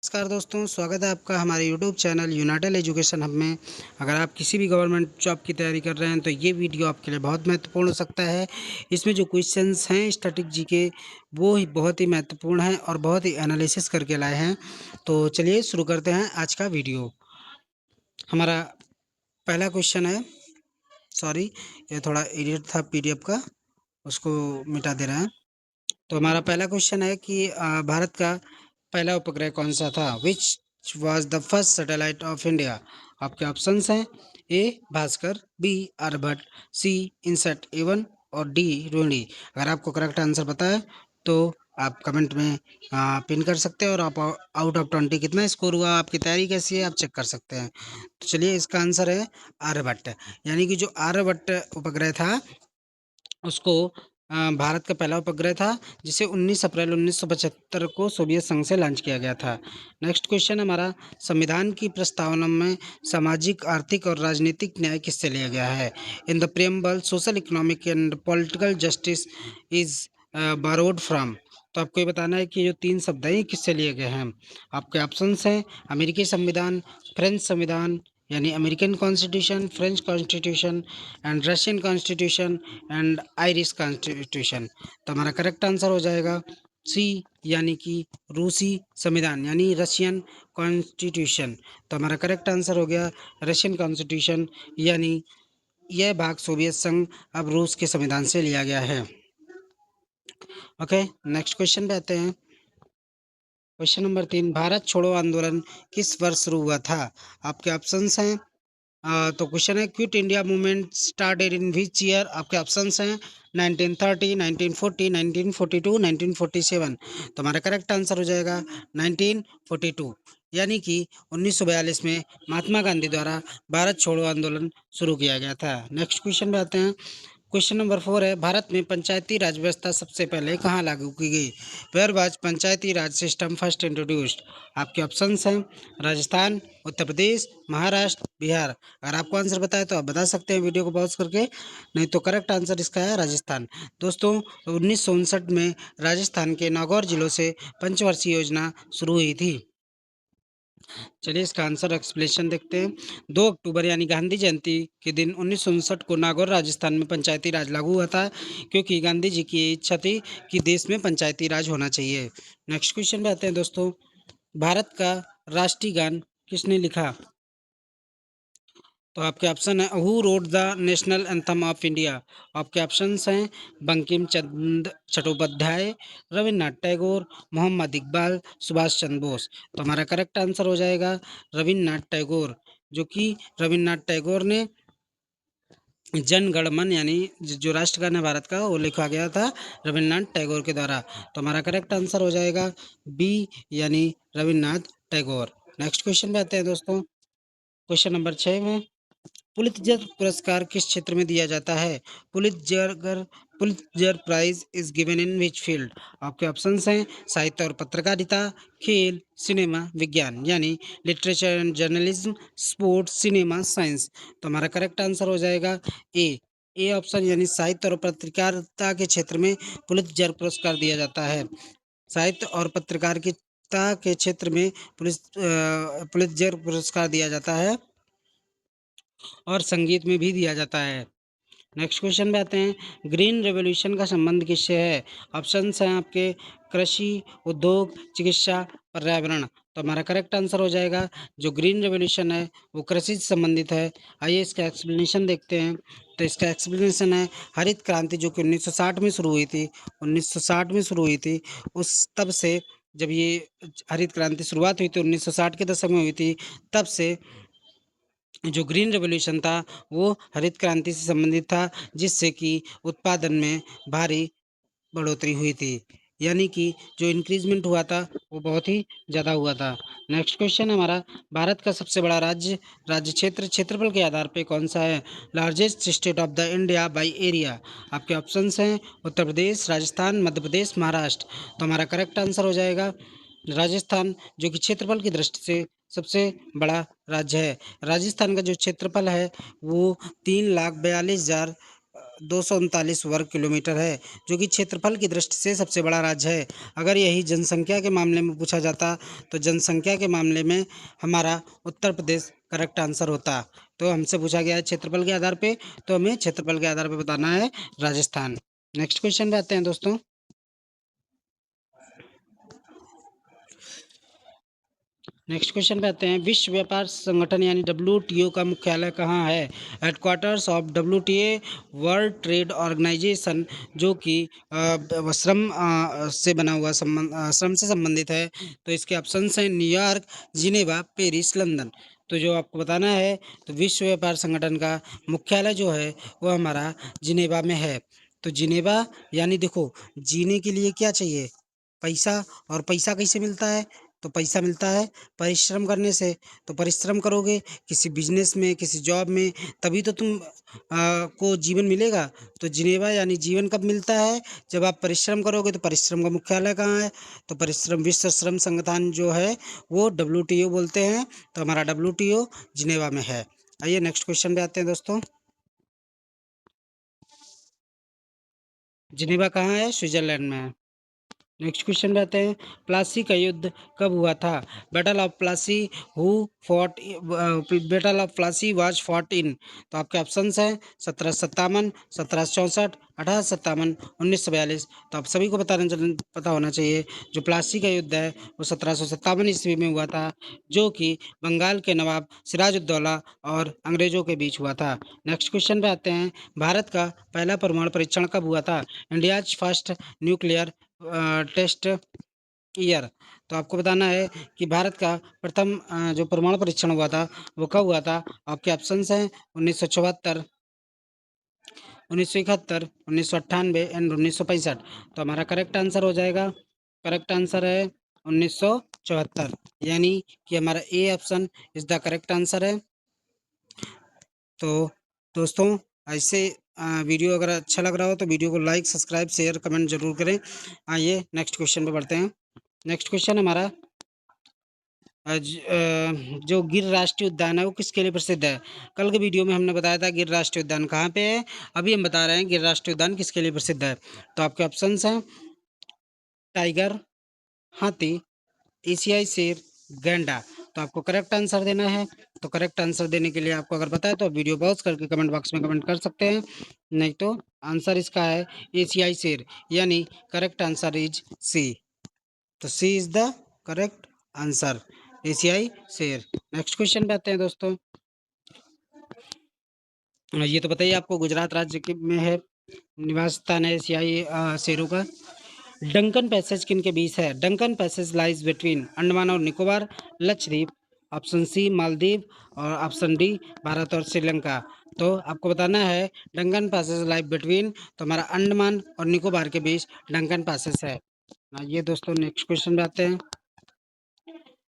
नमस्कार दोस्तों, स्वागत है आपका हमारे YouTube channel United education hub में। अगर आप किसी भी गवर्नमेंट जॉब की तैयारी कर रहे हैं तो ये वीडियो आपके लिए बहुत महत्वपूर्ण हो सकता है। इसमें जो क्वेश्चंस हैं स्टैटिक जी के वो ही बहुत ही महत्वपूर्ण हैं और बहुत ही एनालिसिस करके लाए हैं। तो चलिए शुरू करते हैं आज का वीडियो। हमारा पहला क्वेश्चन है, सॉरी ये थोड़ा एडिट था पीडीएफ का, उसको मिटा दे रहे हैं। तो हमारा पहला क्वेश्चन है कि भारत का पहला उपग्रह कौन सा था? Which was the first satellite of India? आपके ऑप्शंस हैं ए भास्कर, बी आर्यभट्ट, सी इनसैट A1 और डी रोहिणी। अगर आपको करेक्ट आंसर पता है तो आप कमेंट में पिन कर सकते हैं और आप आउट ऑफ 20 कितना स्कोर हुआ, आपकी तैयारी कैसी है आप चेक कर सकते हैं। तो चलिए इसका आंसर है आर्यभट्ट। यानी कि जो आर्यभट्ट उपग्रह था उसको भारत का पहला उपग्रह था, जिसे 19 अप्रैल 1975 को सोवियत संघ से लॉन्च किया गया था। नेक्स्ट क्वेश्चन हमारा, संविधान की प्रस्तावना में सामाजिक, आर्थिक और राजनीतिक न्याय किससे लिया गया है? In the preamble social, economic and political justice is borrowed from. तो आपको ये बताना है कि जो तीन शब्द हैं ये किससे लिए गए हैं। आपके ऑप्शंस हैं अमेरिकी संविधान, फ्रेंच संविधान यानी American constitution, French constitution and Russian constitution and Irish constitution. तो हमारा करेक्ट आंसर हो जाएगा सी, यानी कि रूसी संविधान यानी रशियन कॉन्स्टिट्यूशन। तो हमारा करेक्ट आंसर हो गया रशियन कॉन्स्टिट्यूशन, यानी यह भाग सोवियत संघ अब रूस के संविधान से लिया गया है। ओके, नेक्स्ट क्वेश्चन पे आते हैं। क्वेश्चन नंबर 3, भारत छोड़ो आंदोलन किस वर्ष शुरू हुआ था? आपके ऑप्शंस हैं तो क्वेश्चन है quit India movement started in which year? आपके ऑप्शंस हैं 1930, 1940, 1942, 1947। तो हमारा करेक्ट आंसर हो जाएगा 1942, यानी कि 1942 में महात्मा गांधी द्वारा भारत छोड़ो आंदोलन शुरू किया गया था। नेक्स्ट क्वेश्चन पे आते हैं। क्वेश्चन नंबर 4 है, भारत में पंचायती राज व्यवस्था सबसे पहले कहाँ लागू की गई? Where was Panchayati Raj system first introduced? आपके ऑप्शंस हैं राजस्थान, उत्तर प्रदेश, महाराष्ट्र, बिहार। अगर आपको आंसर बताए तो आप बता सकते हैं वीडियो को पॉज करके, नहीं तो करेक्ट आंसर इसका है राजस्थान। दोस्तों 1959 में राजस्थान के नागौर जिलों से पंचवर्षीय योजना शुरू हुई थी। चलिए इसका आंसर एक्सप्लेनेशन देखते हैं। 2 अक्टूबर यानी गांधी जयंती के दिन 1959 को नागौर राजस्थान में पंचायती राज लागू हुआ था, क्योंकि गांधी जी की इच्छा थी कि देश में पंचायती राज होना चाहिए। नेक्स्ट क्वेश्चन पे आते हैं दोस्तों, भारत का राष्ट्रीय गान किसने लिखा? तो आपके ऑप्शन है who wrote the national anthem of India? आपके ऑप्शंस हैं बंकिम चंद्र चट्टोपाध्याय, रविन्द्रनाथ टैगोर, मोहम्मद इकबाल, सुभाष चंद्र बोस। तो हमारा करेक्ट आंसर हो जाएगा रविन्द्रनाथ टैगोर, जो कि रविन्द्रनाथ टैगोर ने जन गण मन यानी जो राष्ट्रगान है भारत का वो लिखा गया था रविन्द्रनाथ टैगोर के द्वारा। तो हमारा करेक्ट आंसर हो जाएगा बी, यानी रविन्द्रनाथ टैगोर। नेक्स्ट क्वेश्चन पे आते हैं दोस्तों। क्वेश्चन नंबर 6 में, पुलित्जर पुरस्कार किस क्षेत्र में दिया जाता है? Pulitzer Pulitzer prize is given in which field? आपके ऑप्शंस हैं साहित्य और पत्रकारिता, खेल, सिनेमा, विज्ञान यानी literature and journalism, sports, cinema, science. तो हमारा करेक्ट आंसर हो जाएगा ए ऑप्शन, यानी साहित्य और पत्रकारिता के क्षेत्र में पुलित्जर पुरस्कार दिया जाता है। साहित्य और पत्रकारिता के क्षेत्र में पुलित्जर पुरस्कार दिया जाता है और संगीत में भी दिया जाता है। नेक्स्ट क्वेश्चन पे आते हैं, ग्रीन रेवोल्यूशन का संबंध किससे है? ऑप्शंस हैं आपके कृषि, उद्योग, चिकित्सा, पर्यावरण। तो हमारा करेक्ट आंसर हो जाएगा जो ग्रीन रेवोल्यूशन है वो कृषि से संबंधित है। आइए इसका एक्सप्लेनेशन देखते हैं। तो इसका एक्सप्लेनेशन है हरित क्रांति जो कि 1960 में शुरू हुई थी, 1960 में शुरू हुई थी। उस तब से जब ये हरित क्रांति शुरुआत हुई थी 1960 के दशक में हुई थी, तब से जो ग्रीन रेवोल्यूशन था वो हरित क्रांति से संबंधित था, जिससे कि उत्पादन में भारी बढ़ोतरी हुई थी, यानी कि जो इंक्रीजमेंट हुआ था वो बहुत ही ज़्यादा हुआ था। नेक्स्ट क्वेश्चन हमारा, भारत का सबसे बड़ा राज्य क्षेत्र क्षेत्रफल के आधार पे कौन सा है? Largest state of the India by area. आपके ऑप्शंस हैं उत्तर प्रदेश, राजस्थान, मध्य प्रदेश, महाराष्ट्र। तो हमारा करेक्ट आंसर हो जाएगा राजस्थान, जो कि क्षेत्रफल की दृष्टि से सबसे बड़ा राज्य है। राजस्थान का जो क्षेत्रफल है वो 3,42,000 239 वर्ग किलोमीटर है, जो कि क्षेत्रफल की दृष्टि से सबसे बड़ा राज्य है। अगर यही जनसंख्या के मामले में पूछा जाता तो जनसंख्या के मामले में हमारा उत्तर प्रदेश करेक्ट आंसर होता। तो हमसे पूछा गया है क्षेत्रफल के आधार पे, तो हमें क्षेत्रफल के आधार पे बताना है राजस्थान। नेक्स्ट क्वेश्चन पे आते हैं दोस्तों। नेक्स्ट क्वेश्चन पे आते हैं। विश्व व्यापार संगठन यानी WTO का मुख्यालय कहाँ है? Headquarters of WTA World Trade Organization, जो कि श्रम से बना हुआ श्रम से संबंधित है। तो इसके ऑप्शंस हैं न्यूयॉर्क, जिनेवा, पेरिस, लंदन। तो जो आपको बताना है, तो विश्व व्यापार संगठन का मुख्यालय जो है वो हमारा जिनेवा में है। तो जिनेवा यानी देखो, जीने के लिए क्या चाहिए? पैसा। और पैसा कैसे मिलता है? तो पैसा मिलता है परिश्रम करने से। तो परिश्रम करोगे किसी बिजनेस में, किसी जॉब में, तभी तो तुम को जीवन मिलेगा। तो जिनेवा यानी जीवन कब मिलता है? जब आप परिश्रम करोगे। तो परिश्रम का मुख्यालय कहाँ है? तो परिश्रम विश्व श्रम संगठन जो है वो WTO बोलते हैं। तो हमारा WTO जिनेवा में है। आइए नेक्स्ट क्वेश्चन पे आते हैं दोस्तों। जिनेवा कहाँ है? स्विट्जरलैंड में है। नेक्स्ट क्वेश्चन पे आते हैं। प्लासी का युद्ध कब हुआ था? Battle of Plassey who fought battle of Plassey was fought in. तो आपके ऑप्शंस हैं 1757, 1764, 1857, 1942। तो आप सभी को पता होना चाहिए जो प्लासी का युद्ध है वो 1757 ईस्वी में हुआ था, जो कि बंगाल के नवाब सिराजुद्दौला और अंग्रेजों के बीच हुआ था। नेक्स्ट क्वेश्चन पे आते हैं। भारत का पहला परमाणु परीक्षण कब हुआ था? India's first nuclear test year. तो आपको बताना है कि भारत का प्रथम जो परमाणु परीक्षण हुआ था वो कब हुआ था? आपके ऑप्शंस हैं 1974, 1971, 1998 एंड 1965। तो हमारा करेक्ट आंसर हो जाएगा, करेक्ट आंसर है 1974, यानी कि हमारा A option is the correct answer है। तो दोस्तों, ऐसे वीडियो अगर अच्छा लग रहा हो तो वीडियो को लाइक, सब्सक्राइब, शेयर, कमेंट जरूर करें। आइए नेक्स्ट क्वेश्चन पे बढ़ते हैं। नेक्स्ट क्वेश्चन हमारा जो गिर राष्ट्रीय उद्यान है वो किसके लिए प्रसिद्ध है? कल के वीडियो में हमने बताया था गिर राष्ट्रीय उद्यान कहाँ पे है। अभी हम बता रहे हैं गिर राष्ट्रीय उद्यान किसके लिए प्रसिद्ध है। तो आपके ऑप्शंस हैं टाइगर, हाथी, एशियाई शेर, गैंडा। तो आपको करेक्ट आंसर देना है। तो करेक्ट आंसर देने के लिए आपको अगर पता है तो वीडियो पॉज करके कमेंट बॉक्स में कमेंट कर सकते हैं, नहीं तो आंसर इसका है एशियाई शेर, यानी करेक्ट आंसर इज सी। तो C is the correct answer, एशियाई शेर। नेक्स्ट क्वेश्चन पे आते हैं दोस्तों। ये तो बताइए आपको गुजरात राज्य के में है निवास स्थान है एशियाई शेरों का। डंकन पैसेज किन के बीच है? Duncan passage lies between Andaman और निकोबार, लक्षद्वीप, ऑप्शन सी मालदीव, और ऑप्शन डी भारत और श्रीलंका। तो आपको बताना है डंकन पैसेज लाइज बिटवीन, तो हमारा अंडमान और निकोबार के बीच डंकन पैसेज है। ये दोस्तों नेक्स्ट क्वेश्चन पे आते हैं।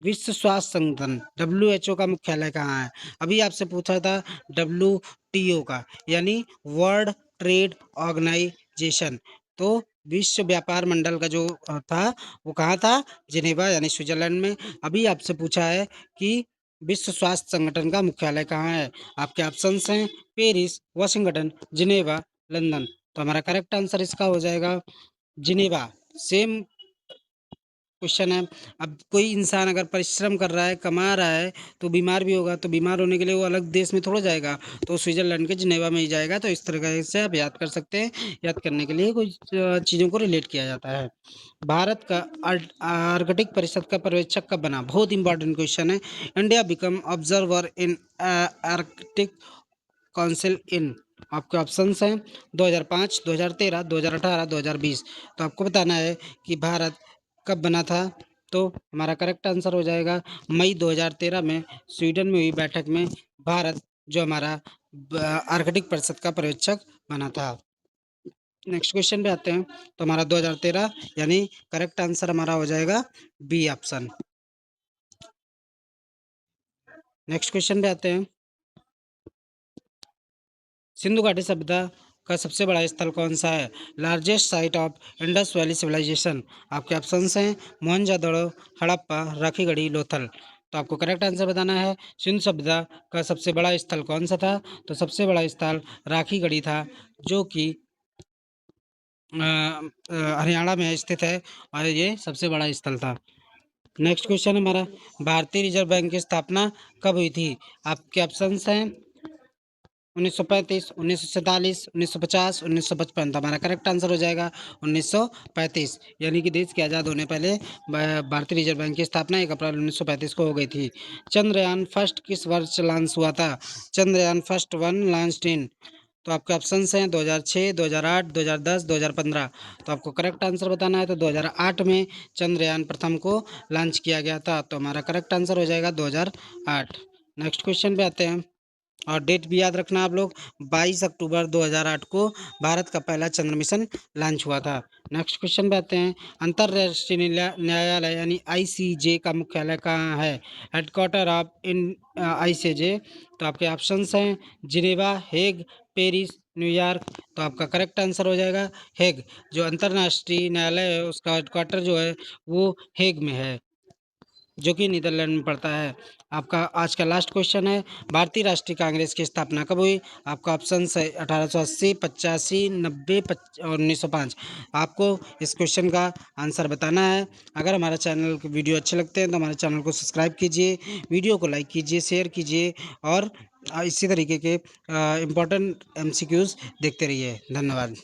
विश्व स्वास्थ्य संगठन WHO का मुख्यालय कहाँ है? अभी आपसे पूछा था WTO का, यानी वर्ल्ड ट्रेड ऑर्गेनाइजेशन। तो विश्व व्यापार मंडल का जो था वो कहाँ था? जिनेवा यानी स्विट्जरलैंड में। अभी आपसे पूछा है कि विश्व स्वास्थ्य संगठन का मुख्यालय कहाँ है? आपके ऑप्शंस हैं पेरिस, वाशिंगटन, जिनेवा, लंदन। तो हमारा करेक्ट आंसर इसका हो जाएगा जिनेवा। सेम क्वेश्चन है। अब कोई इंसान अगर परिश्रम कर रहा है, कमा रहा है, तो बीमार भी होगा, तो बीमार होने के लिए वो अलग देश में थोड़ा जाएगा, तो स्विट्जरलैंड के जिनेवा में ही जाएगा। तो इस तरह से आप याद कर सकते हैं। याद करने के लिए कुछ चीज़ों को रिलेट किया जाता है। भारत का आर्कटिक परिषद का पर्यवेक्षक कब बना? बहुत इंपॉर्टेंट क्वेश्चन है। India become observer in Arctic Council in. आपके ऑप्शंस हैं 2005, 2013, 2018, 2020। तो आपको बताना है कि भारत कब बना था। तो हमारा करेक्ट आंसर हो जाएगा मई 2013 में स्वीडन में हुई बैठक में भारत जो हमारा आर्कटिक परिषद का पर्यवेक्षक बना था। नेक्स्ट क्वेश्चन पे आते हैं। तो हमारा 2013 यानी करेक्ट आंसर हमारा हो जाएगा बी ऑप्शन। नेक्स्ट क्वेश्चन पे आते हैं। सिंधु घाटी सभ्यता का सबसे बड़ा स्थल कौन सा है? Largest site of Indus valley civilisation. आपके ऑप्शंस हैं मोहनजोदड़ो, हड़प्पा, राखीगढ़ी, लोथल। तो आपको करेक्ट आंसर बताना है। सिंधु सभ्यता का सबसे बड़ा स्थल कौन सा था? तो सबसे बड़ा स्थल राखीगढ़ी था, जो कि हरियाणा में स्थित है और ये सबसे बड़ा स्थल था। नेक्स्ट क्वेश्चन हमारा, भारतीय रिजर्व बैंक की स्थापना कब हुई थी? आपके ऑप्शंस हैं 1935, 1947, 1950, 1955। तो हमारा करेक्ट आंसर हो जाएगा 1935, यानी कि देश के आज़ाद होने पहले भारतीय रिजर्व बैंक की स्थापना 1 अप्रैल 1935 को हो गई थी। चंद्रयान फर्स्ट किस वर्ष लॉन्च हुआ था? Chandrayaan first one launched in, तो आपके ऑप्शंस हैं 2006, 2008, 2010, 2015। तो आपको करेक्ट आंसर बताना है। तो 2008 में चंद्रयान प्रथम को लॉन्च किया गया था, तो हमारा करेक्ट आंसर हो जाएगा 2008। नेक्स्ट क्वेश्चन पे आते हैं, और डेट भी याद रखना आप लोग, 22 अक्टूबर 2008 को भारत का पहला चंद्र मिशन लॉन्च हुआ था। नेक्स्ट क्वेश्चन पे आते हैं, अंतर्राष्ट्रीय न्यायालय यानी आईसीजे का मुख्यालय कहाँ है? Headquarter of in ICJ. तो आपके ऑप्शंस हैं जिनेवा, हेग, पेरिस, न्यूयॉर्क। तो आपका करेक्ट आंसर हो जाएगा हेग। जो अंतर्राष्ट्रीय न्यायालय है उसका हेडक्वार्टर जो है वो हेग में है, जो कि नीदरलैंड में पड़ता है। आपका आज का लास्ट क्वेश्चन है, भारतीय राष्ट्रीय कांग्रेस की स्थापना कब हुई? आपका ऑप्शन है 1880, 85, 90 और 1905। आपको इस क्वेश्चन का आंसर बताना है। अगर हमारा चैनल के वीडियो अच्छे लगते हैं तो हमारे चैनल को सब्सक्राइब कीजिए, वीडियो को लाइक कीजिए, शेयर कीजिए, और इसी तरीके के इम्पोर्टेंट MCQs देखते रहिए। धन्यवाद।